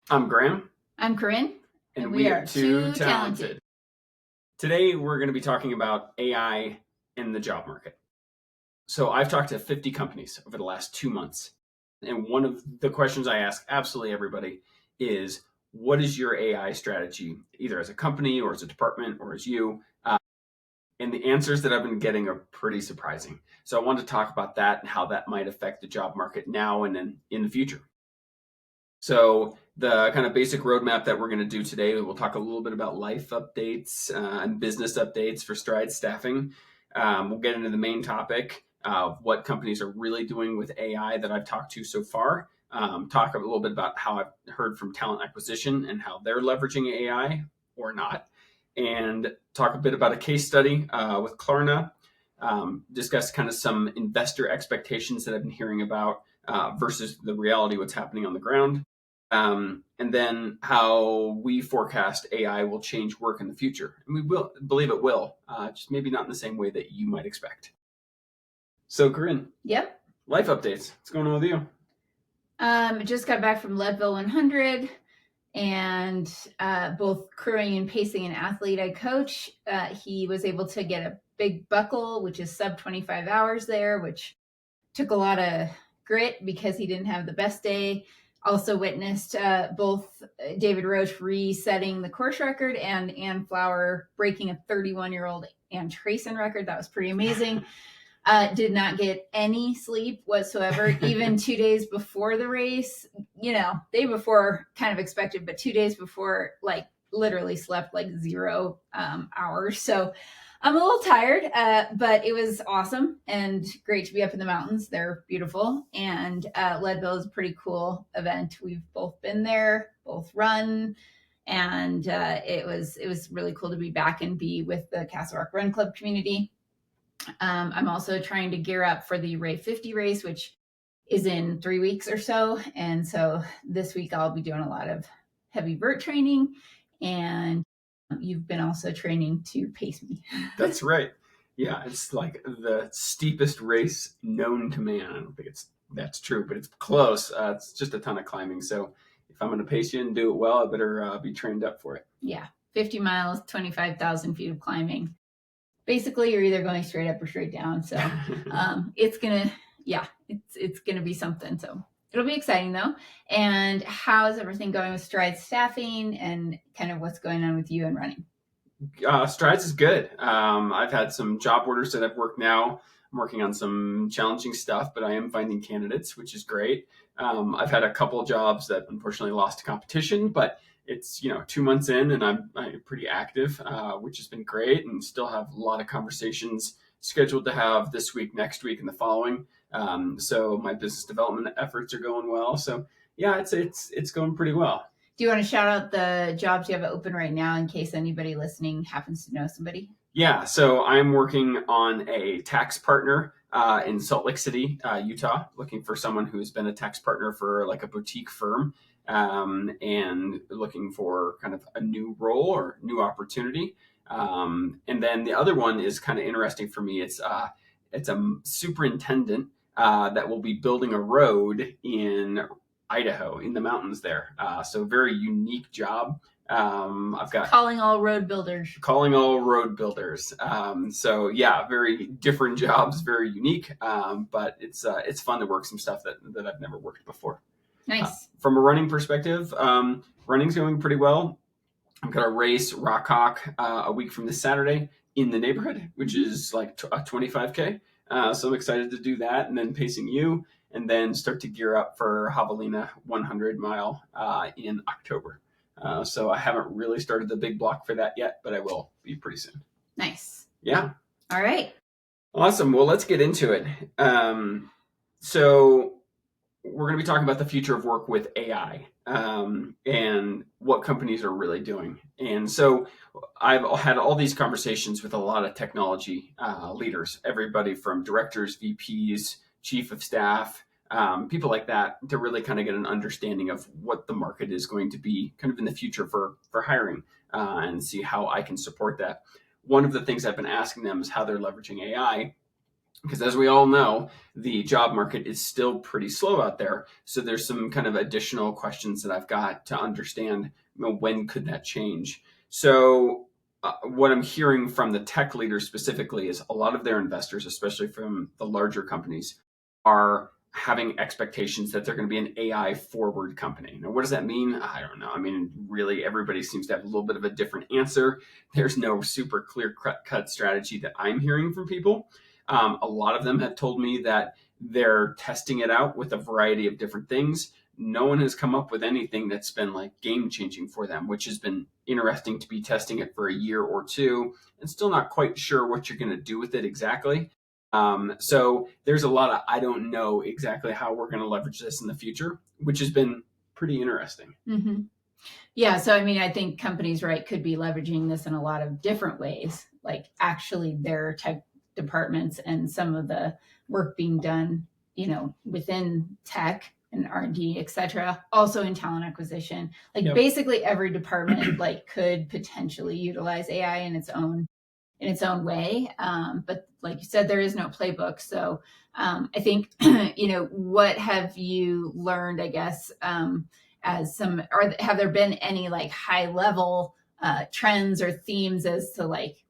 I'm Graham. I'm Corinne. And we are too talented. Today, we're going to be talking about AI in the job market. So, I've talked to 50 companies over the last 2 months. And one of the questions I ask absolutely everybody is, what is your AI strategy, either as a company or as a department or as you? And the answers that I've been getting are pretty surprising. So, I want to talk about that and how that might affect the job market now and then in the future. So the kind of basic roadmap that we're going to do today, we'll talk a little bit about life updates and business updates for Stride staffing. We'll get into the main topic of what companies are really doing with AI that I've talked to so far. Talk a little bit about how I've heard from talent acquisition and how they're leveraging AI or not. And talk a bit about a case study with Klarna. Discuss kind of some investor expectations that I've been hearing about versus the reality, what's happening on the ground. And then how we forecast AI will change work in the future. And we will believe it will, just maybe not in the same way that you might expect. So, Corinne. Yep. Life updates. What's going on with you? Just got back from Leadville 100, and both crewing and pacing an athlete I coach. He was able to get a big buckle, which is sub 25 hours there, which took a lot of grit because he didn't have the best day. Also witnessed both David Roche resetting the course record and Ann Flower breaking a 31-year-old Ann Trayson record. That was pretty amazing. Did not get any sleep whatsoever, even 2 days before the race. Day before kind of expected, but 2 days before, like literally slept like 0 hours. So I'm a little tired, but it was awesome and great to be up in the mountains. They're beautiful. And Leadville is a pretty cool event. We've both been there, both run. And it was really cool to be back and be with the Castle Rock Run Club community. I'm also trying to gear up for the Ray 50 race, which is in 3 weeks or so. And so this week I'll be doing a lot of heavy vert training, and you've been also training to pace me. That's right. Yeah, it's like the steepest race known to man. I don't think that's true, but it's close. It's just a ton of climbing. So if I'm going to pace you and do it well, I better be trained up for it. Yeah, 50 miles, 25,000 feet of climbing. Basically, you're either going straight up or straight down. So it's gonna be something. So it'll be exciting though. And how's everything going with Stride staffing and kind of what's going on with you and running? Strides is good. I've had some job orders that I've worked now. I'm working on some challenging stuff, but I am finding candidates, which is great. I've had a couple of jobs that unfortunately lost to competition, but it's 2 months in and I'm pretty active, which has been great, and still have a lot of conversations scheduled to have this week, next week, and the following. So my business development efforts are going well. So yeah, it's going pretty well. Do you want to shout out the jobs you have open right now in case anybody listening happens to know somebody? Yeah, so I'm working on a tax partner in Salt Lake City, Utah, looking for someone who's been a tax partner for like a boutique firm, and looking for kind of a new role or new opportunity. And then the other one is kind of interesting for me. It's a superintendent that will be building a road in Idaho, in the mountains there. So very unique job. I've got calling all road builders. So yeah, very different jobs, very unique. But it's fun to work some stuff that I've never worked before. Nice. From a running perspective, running's going pretty well. I've got a race, Rock Hawk, a week from this Saturday in the neighborhood, which is like a 25K. So I'm excited to do that, and then pacing you, and then start to gear up for Javelina 100 mile in October. So I haven't really started the big block for that yet, but I will be pretty soon. Nice. Yeah. All right. Awesome. Well, let's get into it. So we're going to be talking about the future of work with AI, and what companies are really doing. And so I've had all these conversations with a lot of technology leaders, everybody from directors, VPs, chief of staff, people like that, to really kind of get an understanding of what the market is going to be kind of in the future for hiring, and see how I can support that. One of the things I've been asking them is how they're leveraging AI. Because as we all know, the job market is still pretty slow out there. So there's some kind of additional questions that I've got to understand, when could that change? So what I'm hearing from the tech leaders specifically is a lot of their investors, especially from the larger companies, are having expectations that they're going to be an AI forward company. Now, what does that mean? I don't know. I mean, really, everybody seems to have a little bit of a different answer. There's no super clear cut strategy that I'm hearing from people. A lot of them have told me that they're testing it out with a variety of different things. No one has come up with anything that's been like game changing for them, which has been interesting to be testing it for a year or two and still not quite sure what you're going to do with it exactly. So there's a lot of, I don't know exactly how we're going to leverage this in the future, which has been pretty interesting. Mm-hmm. Yeah. So, I mean, I think companies, right, could be leveraging this in a lot of different ways, like actually their tech departments and some of the work being done, within tech and R&D, et cetera, also in talent acquisition. Like basically every department like could potentially utilize AI in its own way. But like you said, there is no playbook. So I think, what have you learned, I guess, have there been any like high level trends or themes as to like,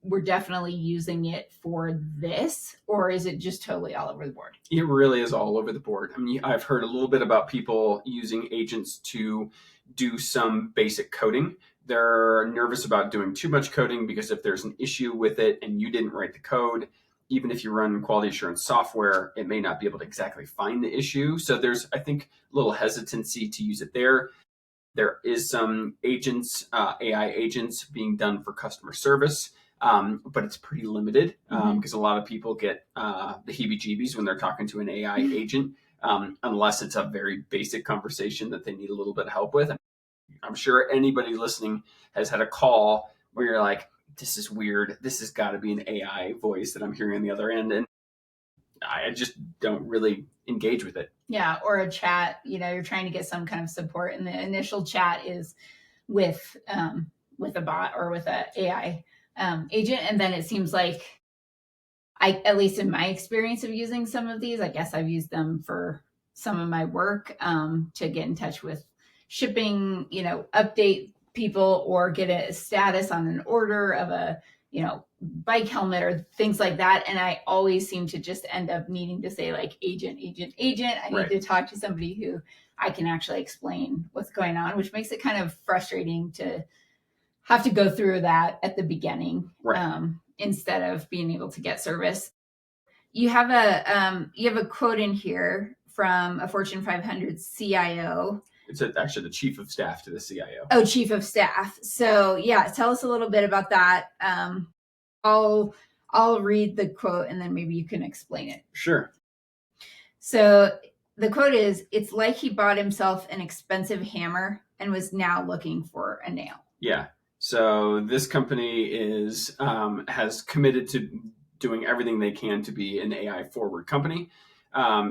we're definitely using it for this, or is it just totally all over the board? It really is all over the board. I mean, I've heard a little bit about people using agents to do some basic coding. They're nervous about doing too much coding because if there's an issue with it and you didn't write the code, even if you run quality assurance software, it may not be able to exactly find the issue. So there's, I think, a little hesitancy to use it there. There is some agents, AI agents being done for customer service, but it's pretty limited because a lot of people get the heebie-jeebies when they're talking to an AI agent, unless it's a very basic conversation that they need a little bit of help with. I'm sure anybody listening has had a call where you're like, this is weird. This has got to be an AI voice that I'm hearing on the other end. And I just don't really engage with it. Yeah, or a chat, you're trying to get some kind of support, and the initial chat is with a bot or with an AI agent, and then it seems like, at least in my experience of using some of these, I guess I've used them for some of my work to get in touch with shipping, update people or get a status on an order of a bike helmet or things like that. And I always seem to just end up needing to say like agent. I need to talk to somebody who I can actually explain what's going on, which makes it kind of frustrating to have to go through that at the beginning instead of being able to get service. You have a quote in here from a Fortune 500 CIO. It's actually the chief of staff to the CIO. Oh, chief of staff. So yeah, tell us a little bit about that. I'll read the quote and then maybe you can explain it. Sure. So the quote is, "It's like he bought himself an expensive hammer and was now looking for a nail." Yeah. So this company has committed to doing everything they can to be an AI forward company.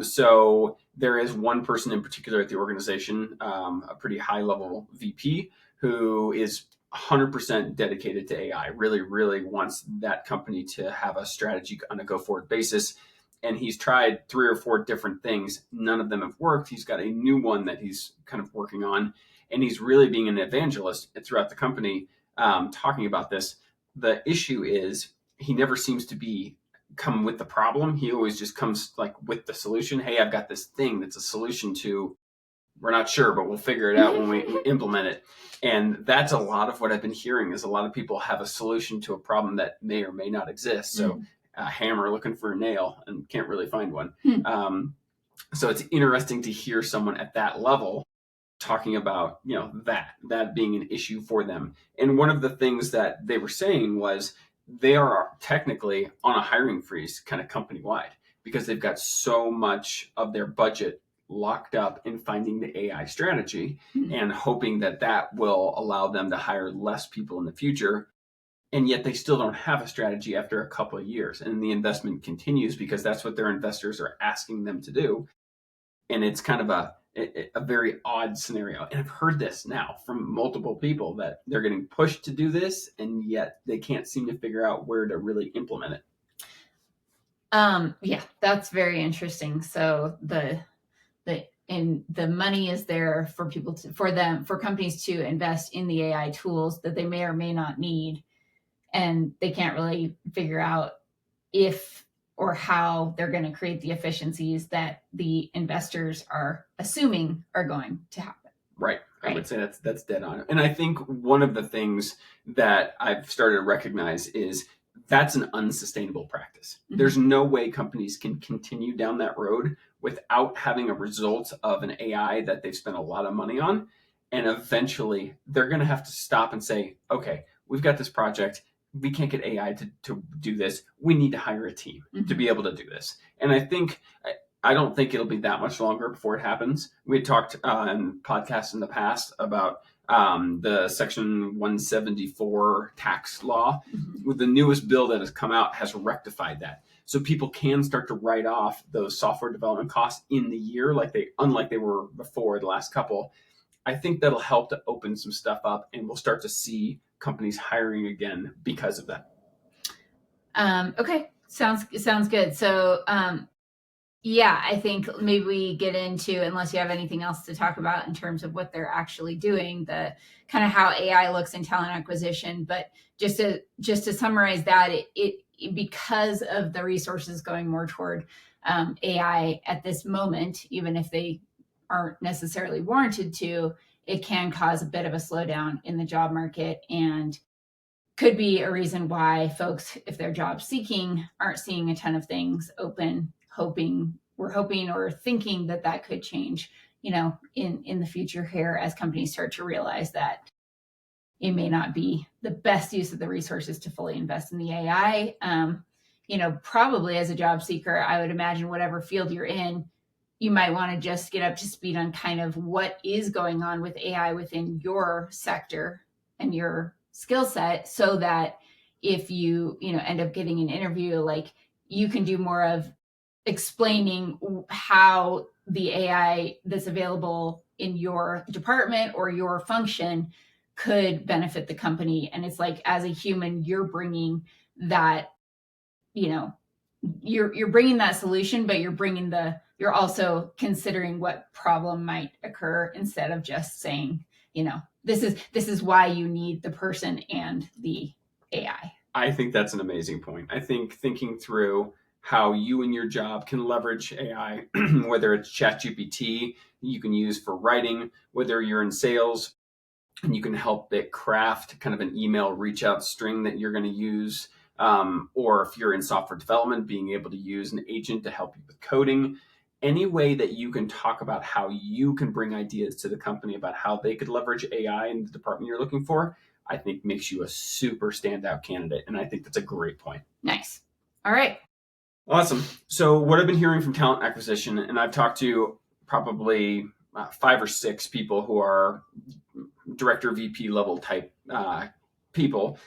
So there is one person in particular at the organization, a pretty high level VP, who is 100% dedicated to AI, really, really wants that company to have a strategy on a go forward basis. And he's tried 3 or 4 different things. None of them have worked. He's got a new one that he's kind of working on. And he's really being an evangelist throughout the company, talking about this. The issue is he never seems to be come with the problem. He always just comes like with the solution. Hey, I've got this thing that's a solution to, we're not sure, but we'll figure it out when we implement it. And that's a lot of what I've been hearing is a lot of people have a solution to a problem that may or may not exist. So a hammer looking for a nail and can't really find one. So it's interesting to hear someone at that level talking about, that being an issue for them. And one of the things that they were saying was they are technically on a hiring freeze kind of company wide because they've got so much of their budget locked up in finding the AI strategy and hoping that will allow them to hire less people in the future. And yet they still don't have a strategy after a couple of years. And the investment continues because that's what their investors are asking them to do. And it's kind of a very odd scenario. And I've heard this now from multiple people that they're getting pushed to do this, and yet they can't seem to figure out where to really implement it. Yeah, that's very interesting. So the money is there for people to, for companies to invest in the AI tools that they may or may not need, and they can't really figure out if or how they're going to create the efficiencies that the investors are assuming are going to happen. Right. I would say that's dead on. And I think one of the things that I've started to recognize is that's an unsustainable practice. Mm-hmm. There's no way companies can continue down that road without having a result of an AI that they've spent a lot of money on. And eventually they're going to have to stop and say, okay, we've got this project. We can't get AI to do this. We need to hire a team to be able to do this. And I don't think it'll be that much longer before it happens. We had talked in podcasts in the past about the Section 174 tax law. Mm-hmm. The newest bill that has come out has rectified that. So people can start to write off those software development costs in the year, unlike they were before the last couple. I think that'll help to open some stuff up, and we'll start to see companies hiring again because of that. Okay, sounds good. So yeah, I think maybe we get into, unless you have anything else to talk about in terms of what they're actually doing, the kind of how AI looks in talent acquisition. But just to summarize that, it because of the resources going more toward AI at this moment, even if they aren't necessarily warranted to, it can cause a bit of a slowdown in the job market, and could be a reason why folks, if they're job seeking, aren't seeing a ton of things open. We're hoping or thinking that could change, in the future here, as companies start to realize that it may not be the best use of the resources to fully invest in the AI. Probably as a job seeker, I would imagine whatever field you're in, you might want to just get up to speed on kind of what is going on with AI within your sector and your skill set, so that if you end up getting an interview, like, you can do more of explaining how the AI that's available in your department or your function could benefit the company. And it's like, as a human, you're bringing that, you're bringing that solution, but you're also considering what problem might occur, instead of just saying, this is why you need the person and the AI. I think that's an amazing point. I think thinking through how you and your job can leverage AI, whether it's ChatGPT you can use for writing, whether you're in sales and you can help it craft kind of an email reach out string that you're going to use, or if you're in software development, being able to use an agent to help you with coding. Any way that you can talk about how you can bring ideas to the company about how they could leverage AI in the department you're looking for, I think makes you a super standout candidate. And I think that's a great point. Nice. All right. Awesome. So what I've been hearing from talent acquisition, and I've talked to probably 5 or 6 people who are director, VP level type people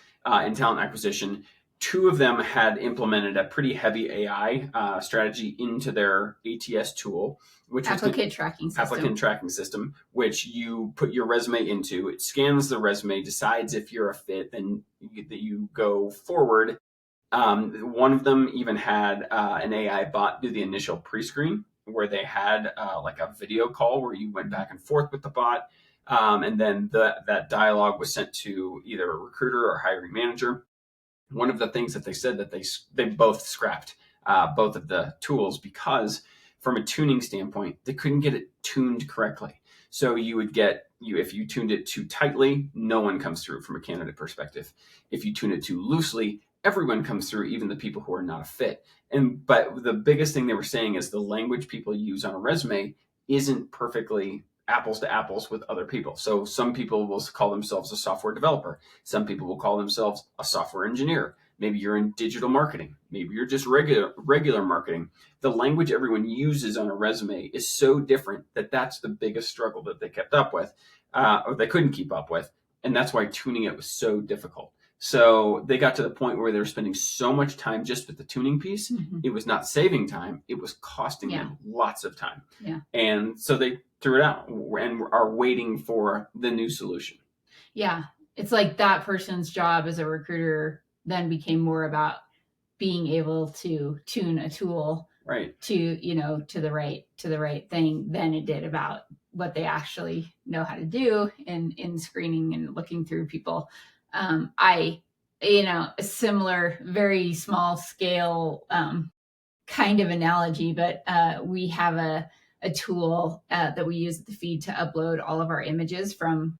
in talent acquisition. 2 of them had implemented a pretty heavy AI strategy into their ATS tool, which applicant tracking system, which you put your resume into. It scans the resume, decides if you're a fit, then you go forward. One of them even had an AI bot do the initial pre-screen, where they had like a video call where you went back and forth with the bot. And then that dialogue was sent to either a recruiter or hiring manager. One of the things that they said that they both scrapped both of the tools, because from a tuning standpoint, they couldn't get it tuned correctly. So if you tuned it too tightly, no one comes through from a candidate perspective. If you tune it too loosely, everyone comes through, even the people who are not a fit. But the biggest thing they were saying is the language people use on a resume isn't perfectly apples to apples with other people. So some people will call themselves a software developer. Some people will call themselves a software engineer. Maybe you're in digital marketing. Maybe you're just regular marketing. The language everyone uses on a resume is so different that that's the biggest struggle that they kept up with, or they couldn't keep up with. And that's why tuning it was so difficult. So they got to the point where they were spending so much time just with the tuning piece. Mm-hmm. It was not saving time. It was costing them lots of time. Yeah. And so they threw it out and are waiting for the new solution. Yeah. It's like that person's job as a recruiter then became more about being able to tune a tool right to the right thing than it did about what they actually know how to do in screening and looking through people. I a similar, very small scale kind of analogy, but we have a tool that we use at the feed to upload all of our images from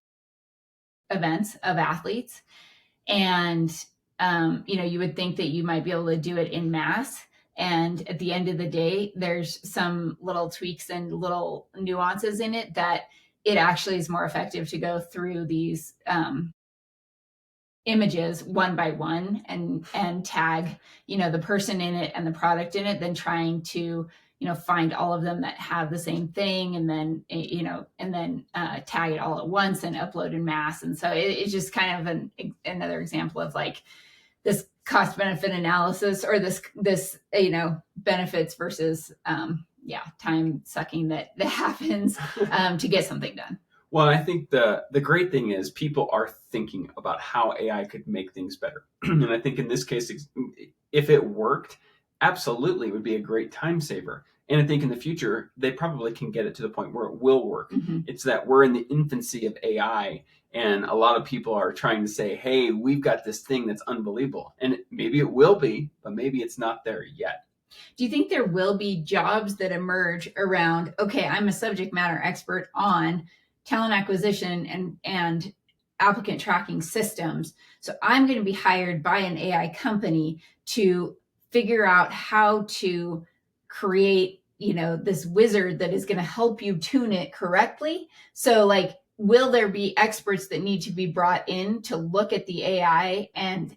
events of athletes. And you would think that you might be able to do it in mass. And at the end of the day, there's some little tweaks and little nuances in it that it actually is more effective to go through these images one by one and tag the person in it and the product in it than trying to find all of them that have the same thing and then tag it all at once and upload in mass. And so it's just kind of another example of like this cost benefit analysis, or this benefits versus time sucking that happens to get something done. Well, I think the great thing is people are thinking about how AI could make things better. And I think in this case, if it worked, absolutely it would be a great time saver. And I think in the future, they probably can get it to the point where it will work. Mm-hmm. It's that we're in the infancy of AI, and a lot of people are trying to say, hey, we've got this thing that's unbelievable. And maybe it will be, but maybe it's not there yet. Do you think there will be jobs that emerge around, okay, I'm a subject matter expert on talent acquisition and applicant tracking systems, so I'm going to be hired by an AI company to figure out how to create this wizard that is going to help you tune it correctly? So like, will there be experts that need to be brought in to look at the AI and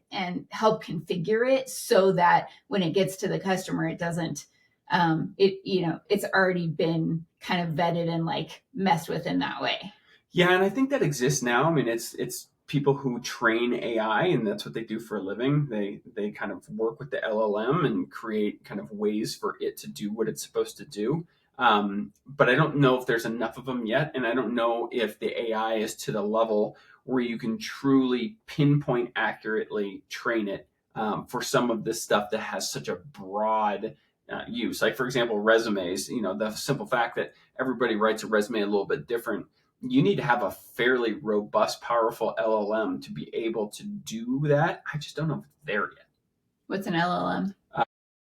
help configure it so that when it gets to the customer, it doesn't it's already been kind of vetted and like messed with in that way? Yeah, and I think that exists now. I mean, it's people who train AI, and that's what they do for a living. They kind of work with the LLM and create kind of ways for it to do what it's supposed to do. But I don't know if there's enough of them yet, and I don't know if the AI is to the level where you can truly pinpoint accurately train it for some of this stuff that has such a broad use. Like, for example, resumes. The simple fact that everybody writes a resume a little bit different. You need to have a fairly robust, powerful LLM to be able to do that. I just don't know if it's there yet. What's an LLM?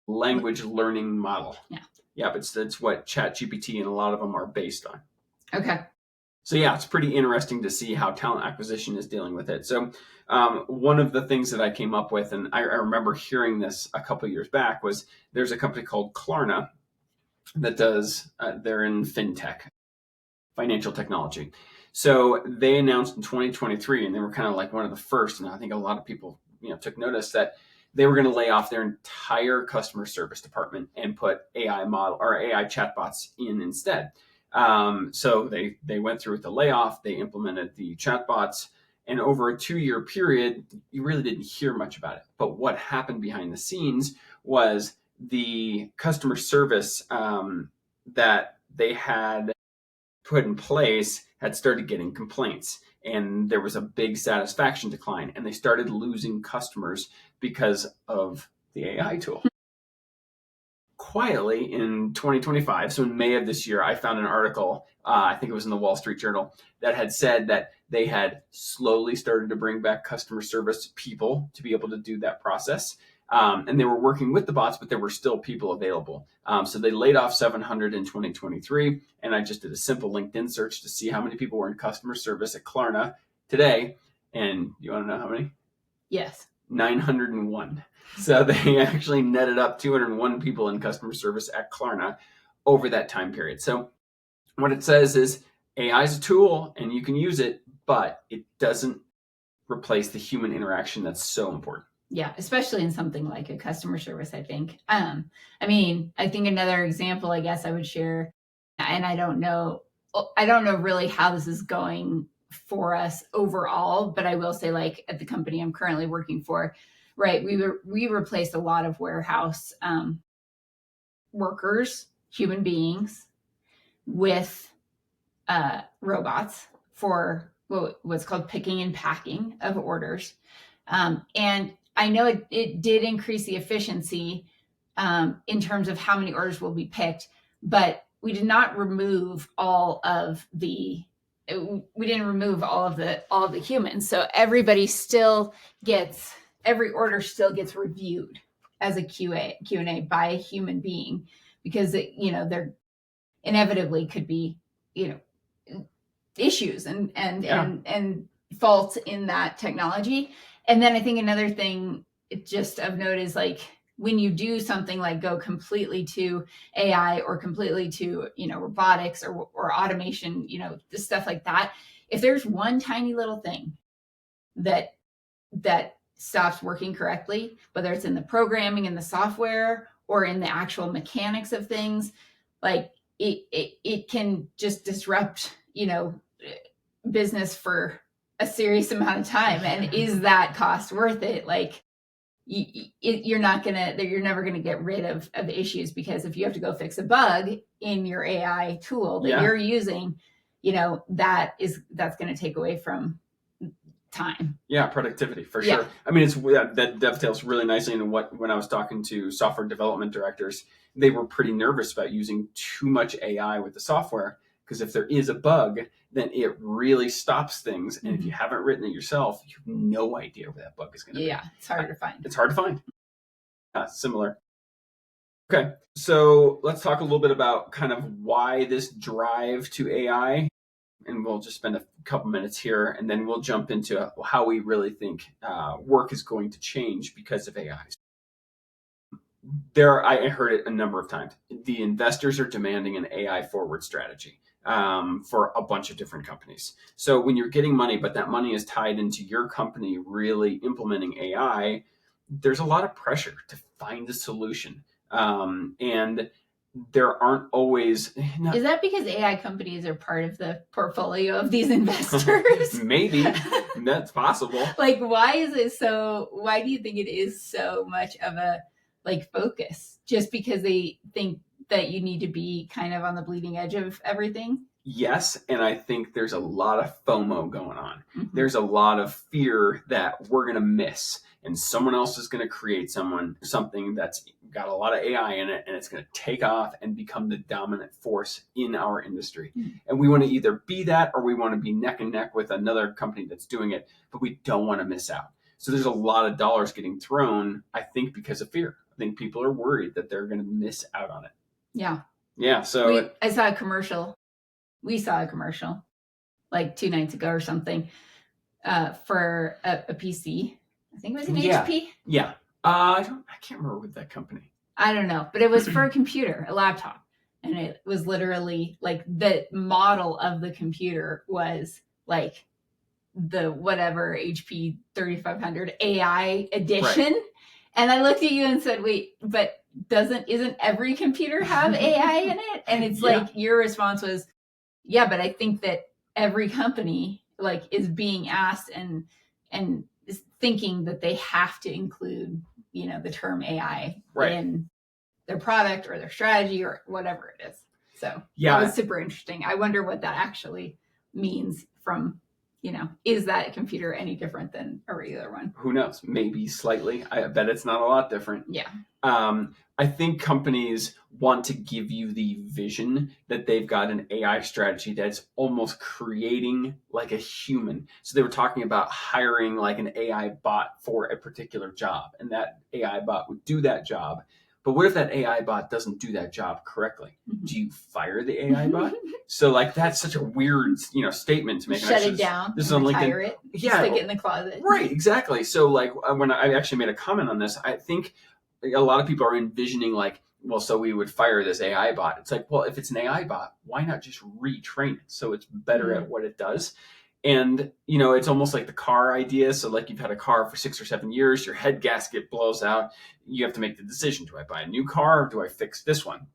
Language learning model. Yeah. Yeah, but it's what ChatGPT and a lot of them are based on. Okay. So yeah, it's pretty interesting to see how talent acquisition is dealing with it. So one of the things that I came up with, and I remember hearing this a couple of years back, was there's a company called Klarna that does, they're in fintech, financial technology. So they announced in 2023, and they were kind of like one of the first, and I think a lot of people took notice that they were going to lay off their entire customer service department and put AI model or AI chatbots in instead. So they went through with the layoff, they implemented the chatbots, and over a 2-year period, you really didn't hear much about it. But what happened behind the scenes was the customer service that they had put in place had started getting complaints, and there was a big satisfaction decline, and they started losing customers because of the AI tool. Quietly in 2025, so in May of this year, I found an article, I think it was in the Wall Street Journal, that had said that they had slowly started to bring back customer service people to be able to do that process. And they were working with the bots, but there were still people available. So they laid off 700 in 2023. And I just did a simple LinkedIn search to see how many people were in customer service at Klarna today. And you want to know how many? Yes. 901. So they actually netted up 201 people in customer service at Klarna over that time period. So what it says is AI is a tool and you can use it, but it doesn't replace the human interaction that's so important. Yeah, especially in something like a customer service, I think. I think another example, I guess I would share, and I don't know really how this is going for us overall, but I will say, like, at the company I'm currently working for, right, we replaced a lot of warehouse workers, human beings, with robots for what's called picking and packing of orders. And I know it did increase the efficiency in terms of how many orders will be picked, but we did not remove all of the humans. So everybody still gets, every order still gets reviewed as a Q&A by a human being, because there inevitably could be, issues and faults in that technology. And then I think another thing just of note is, like, when you do something like go completely to AI or completely to, robotics or automation, stuff like that, if there's one tiny little thing that stops working correctly, whether it's in the programming in the software or in the actual mechanics of things, like it can just disrupt, business for a serious amount of time. And is that cost worth it? Like, you're never gonna get rid of issues, because if you have to go fix a bug in your AI tool that you're using, that's going to take away from time. Yeah, productivity for sure. I mean, that dovetails really nicely into when I was talking to software development directors, they were pretty nervous about using too much AI with the software, because if there is a bug, then it really stops things. And if you haven't written it yourself, you have no idea where that bug is going to be. Yeah, it's hard to find. It's hard to find. Similar. Okay, so let's talk a little bit about kind of why this drive to AI. And we'll just spend a couple minutes here, and then we'll jump into how we really think work is going to change because of AI. I heard it a number of times. The investors are demanding an AI forward strategy for a bunch of different companies. So when you're getting money, but that money is tied into your company really implementing AI, there's a lot of pressure to find a solution. And there aren't always... Is that because AI companies are part of the portfolio of these investors? Maybe. That's possible. Like, why do you think it is so much of a focus? Just because they think that you need to be kind of on the bleeding edge of everything? Yes, and I think there's a lot of FOMO going on. There's a lot of fear that we're going to miss, and someone else is going to create something that's got a lot of AI in it, and it's going to take off and become the dominant force in our industry. And we want to either be that, or we want to be neck and neck with another company that's doing it, but we don't want to miss out. So there's a lot of dollars getting thrown, I think, because of fear. I think people are worried that they're going to miss out on it. Yeah. Yeah. So I saw a commercial. We saw a commercial like 2 nights ago or something for a PC. I think it was an HP. Yeah. I can't remember with that company. I don't know, but it was for a computer, a laptop. And it was literally like the model of the computer was like the whatever HP 3500 AI edition. Right. And I looked at you and said, wait, but isn't every computer have AI in it? And it's like, your response was, yeah, but I think that every company is being asked and is thinking that they have to include, the term AI in their product or their strategy or whatever it is. So that was super interesting. I wonder what that actually means from, is that computer any different than a regular one? Who knows? Maybe slightly. I bet it's not a lot different. Yeah. I think companies want to give you the vision that they've got an AI strategy that's almost creating like a human. So they were talking about hiring like an AI bot for a particular job, and that AI bot would do that job. But what if that AI bot doesn't do that job correctly? Do you fire the AI bot? So that's such a weird, statement to make. Shut it down. This is on LinkedIn. Retire it. Yeah, stick it in the closet. Right, exactly. So when I actually made a comment on this, I think a lot of people are envisioning so we would fire this AI bot. It's like, well, if it's an AI bot, why not just retrain it so it's better at what it does? And, it's almost like the car idea. So you've had a car for 6 or 7 years, your head gasket blows out. You have to make the decision. Do I buy a new car or do I fix this one?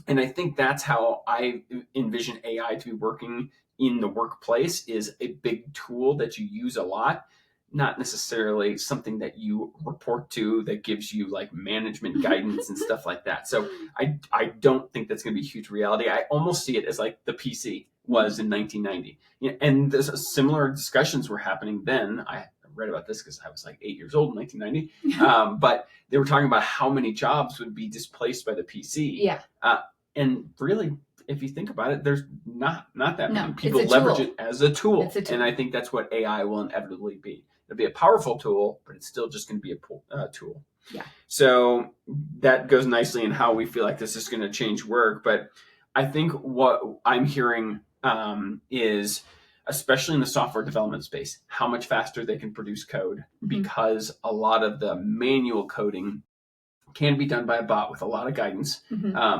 And I think that's how I envision AI to be working in the workplace, is a big tool that you use a lot, not necessarily something that you report to that gives you management guidance and stuff like that. So I don't think that's going to be a huge reality. I almost see it as the PC was in 1990. And similar discussions were happening then. I read about this because I was like 8 years old in 1990. But they were talking about how many jobs would be displaced by the PC. Yeah. And really, if you think about it, there's not that many. No, People it's a leverage tool. it as a tool. It's a tool. And I think that's what AI will inevitably be. It'll be a powerful tool, but it's still just going to be a tool. Yeah. So that goes nicely in how we feel like this is going to change work. But I think what I'm hearing is, especially in the software development space, how much faster they can produce code, because a lot of the manual coding can be done by a bot with a lot of guidance.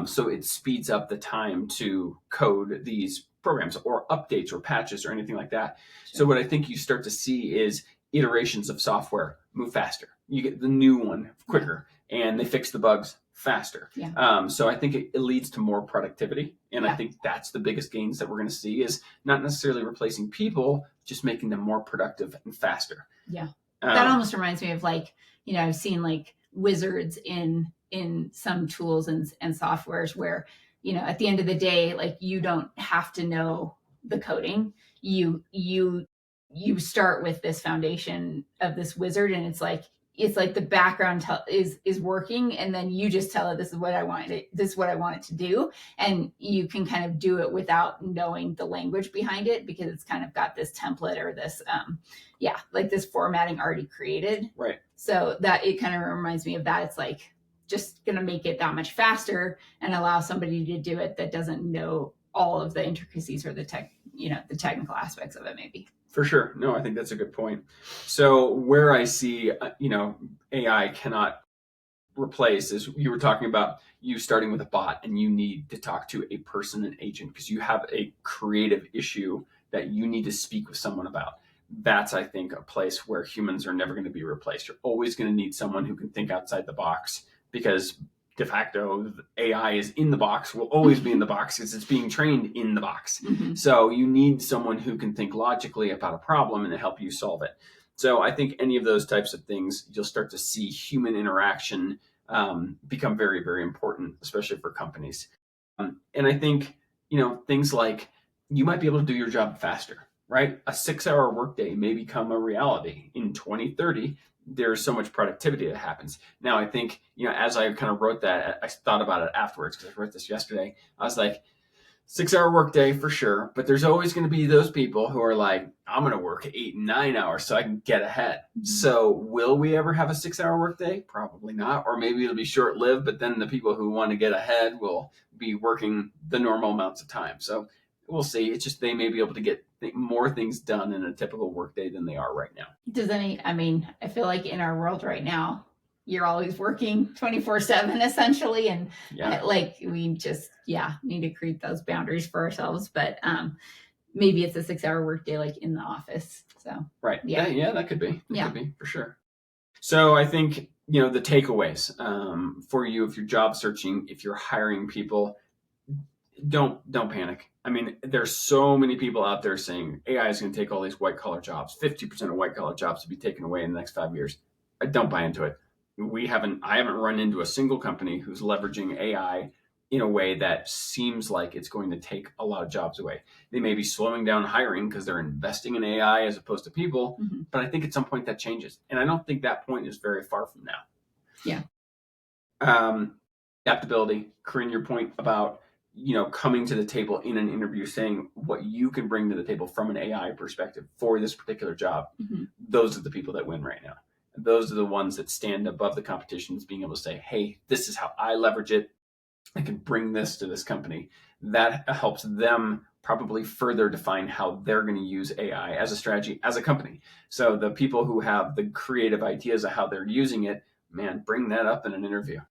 So it speeds up the time to code these programs or updates or patches or anything like that. Sure. So what I think you start to see is iterations of software move faster. You get the new one quicker, and they fix the bugs faster. Yeah. So I think it leads to more productivity. And I think that's the biggest gains that we're going to see, is not necessarily replacing people, just making them more productive and faster. Yeah. That almost reminds me of, like, I've seen like wizards in some tools and softwares where, at the end of the day, like, you don't have to know the coding. You start with this foundation of this wizard, and it's like the background is working, and then you just tell it, this is what I want it to do, and you can kind of do it without knowing the language behind it, because it's kind of got this template or this like this formatting already created. Right. So that it kind of reminds me of that. It's like just going to make it that much faster and allow somebody to do it that doesn't know all of the intricacies or the technical aspects of it, maybe. For sure. No, I think that's a good point. So where I see, AI cannot replace is, you were talking about you starting with a bot and you need to talk to a person, an agent, because you have a creative issue that you need to speak with someone about. That's, I think, a place where humans are never going to be replaced. You're always going to need someone who can think outside the box, because de facto, AI is in the box, will always be in the box because it's being trained in the box. So you need someone who can think logically about a problem and to help you solve it. So I think any of those types of things, you'll start to see human interaction become very, very important, especially for companies. And I think, things like, you might be able to do your job faster, right? A 6-hour workday may become a reality in 2030. There's so much productivity that happens. Now, I think, as I kind of wrote that, I thought about it afterwards, because I wrote this yesterday. I was like, 6-hour workday for sure, but there's always going to be those people who are like, I'm going to work 8 and 9 hours so I can get ahead. So will we ever have a 6-hour workday? Probably not. Or maybe it'll be short lived, but then the people who want to get ahead will be working the normal amounts of time. So we'll see. It's just, they may be able to get more things done in a typical workday than they are right now. I feel like in our world right now, you're always working 24/7 essentially. And we just, need to create those boundaries for ourselves. But maybe it's a 6-hour workday, like in the office. So, right. Yeah, that could be. That could be for sure. So I think, the takeaways for you, if you're job searching, if you're hiring people, don't panic. There's so many people out there saying AI is going to take all these white collar jobs. 50% of white collar jobs to be taken away in the next 5 years. I don't buy into it. I haven't run into a single company who's leveraging AI in a way that seems like it's going to take a lot of jobs away. They may be slowing down hiring because they're investing in AI as opposed to people, but I think at some point that changes. And I don't think that point is very far from now. Yeah. Adaptability. Corinne, your point about, coming to the table in an interview, saying what you can bring to the table from an AI perspective for this particular job. Those are the people that win right now. Those are the ones that stand above the competitions, being able to say, hey, this is how I leverage it. I can bring this to this company. That helps them probably further define how they're going to use AI as a strategy, as a company. So the people who have the creative ideas of how they're using it, man, bring that up in an interview.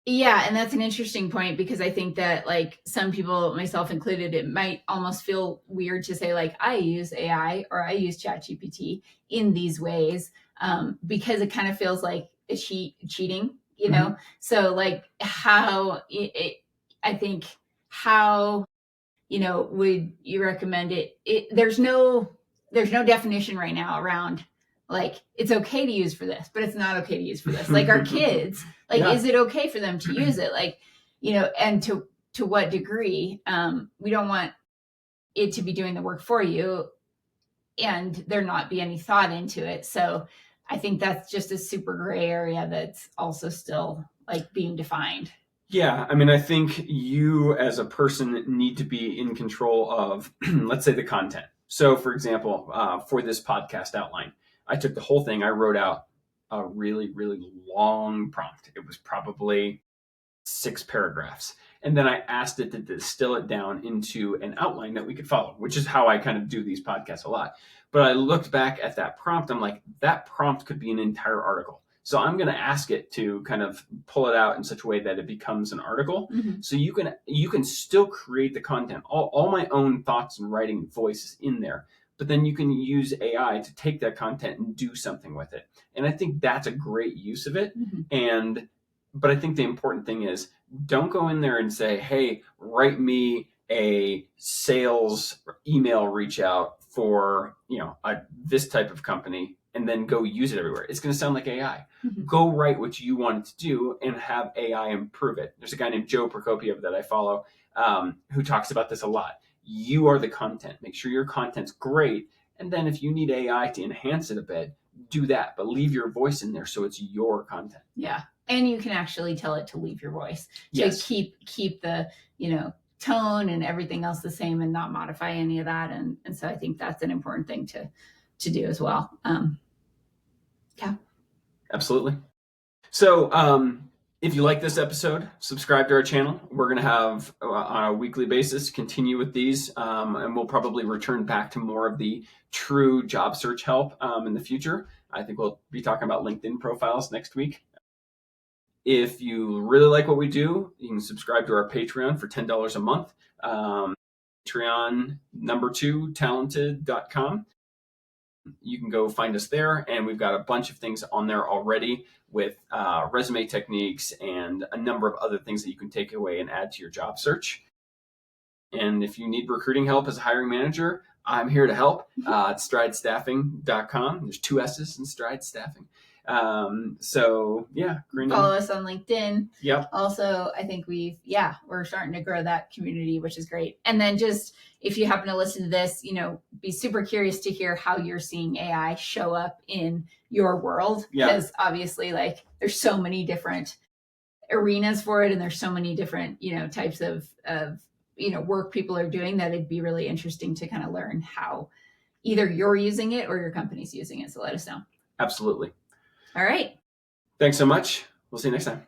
Yeah, and that's an interesting point, because I think that, like, some people, myself included, it might almost feel weird to say, like, I use AI or I use ChatGPT in these ways, because it kind of feels like a cheating, So, like, how would you recommend it? There's no definition right now around, like, it's okay to use for this, but it's not okay to use for this. Like, our kids, like, is it okay for them to use it? Like, and to what degree? We don't want it to be doing the work for you. and there not be any thought into it. So I think that's just a super gray area that's also still like being defined. Yeah, I mean, I think you as a person need to be in control of, let's say, the content. So, for example, for this podcast outline, I took the whole thing, I wrote out a really, really long prompt. It was probably 6 paragraphs. And then I asked it to distill it down into an outline that we could follow, which is how I kind of do these podcasts a lot. But I looked back at that prompt. I'm like, that prompt could be an entire article. So I'm going to ask it to kind of pull it out in such a way that it becomes an article. Mm-hmm. So you can still create the content, all my own thoughts and writing voices in there. But then you can use AI to take that content and do something with it. And I think that's a great use of it. Mm-hmm. But I think the important thing is don't go in there and say, hey, write me a sales email reach out for, this type of company, and then go use it everywhere. It's going to sound like AI. Mm-hmm. Go write what you want it to do and have AI improve it. There's a guy named Joe Prokopiev that I follow who talks about this a lot. You are the content. Make sure your content's great. And then if you need AI to enhance it a bit, do that. But leave your voice in there so it's your content. Yeah. And you can actually tell it to leave your voice to Yes. keep the, tone and everything else the same and not modify any of that. And so I think that's an important thing to do as well. Yeah. Absolutely. So if you like this episode, subscribe to our channel. We're going to have on a weekly basis continue with these, and we'll probably return back to more of the true job search help in the future. I think we'll be talking about LinkedIn profiles next week. If you really like what we do, you can subscribe to our Patreon for $10 a month. Patreon #2talented.com. You can go find us there, and we've got a bunch of things on there already with resume techniques and a number of other things that you can take away and add to your job search. And if you need recruiting help as a hiring manager, I'm here to help. At stridestaffing.com. There's 2 S's in Stride Staffing. So yeah, Corinne. Follow us on LinkedIn. Yep. Also, I think we're starting to grow that community, which is great. And then just if you happen to listen to this, be super curious to hear how you're seeing AI show up in your world. Because obviously, like, there's so many different arenas for it, and there's so many different, types of work people are doing that it'd be really interesting to kind of learn how either you're using it or your company's using it. So let us know. Absolutely. All right. Thanks so much. We'll see you next time.